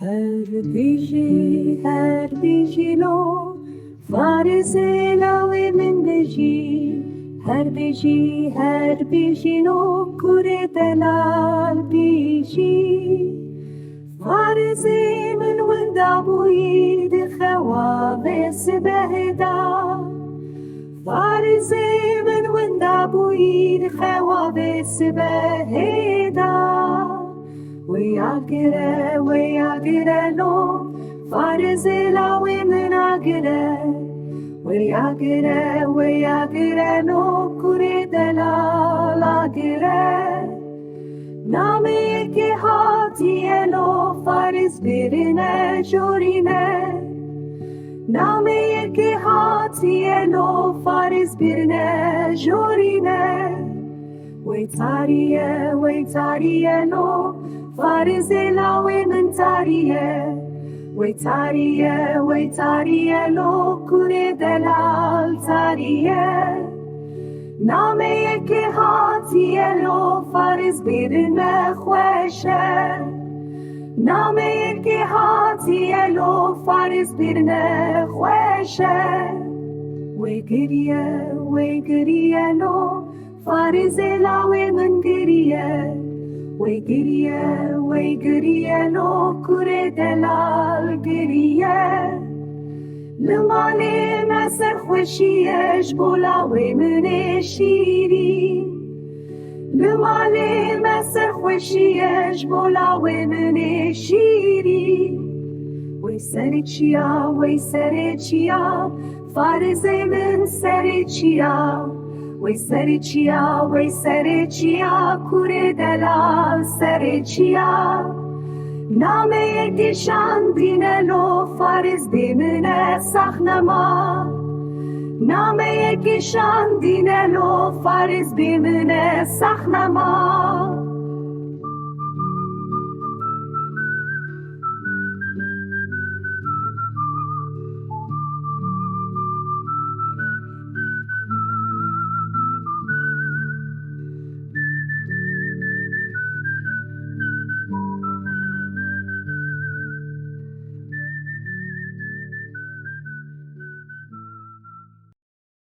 هر بیجی لو فارز لاوی من بجی هر بیجی لو کره دلال بیجی فارز من وندا بوید خواب سبهدا فارز من وندا بوید خواب سبهدا وياقرا لو فارز لاوي من اقرا وياقرا لو كري دلال اقرا نامي كي هاتي لو فارز بيرنا جورينا نامي كي هاتي لو فارز بيرنا جورينا ويتاريه لو فارز لاوي من ويتاريه لو كوري دلال تاريه نامي كي هاتيه لو فارز بيرنا خوشه نامي كي هاتيه لو فارز بيرنا خوشه ويقريه لو فارز لاوي من قريه ويقريه لو كري دلال قريه لمالي مسر خوشيش بولاوي من شيري لمالي مسر خوشيش بولاوي من شيري ويسرتشيا فارز من سرتشيا ويسرتشيا كوري دلال سرتشيا نامي كشان دين لو فارز بمن سخنما نامي كشان دين لو فارز بمن سخنما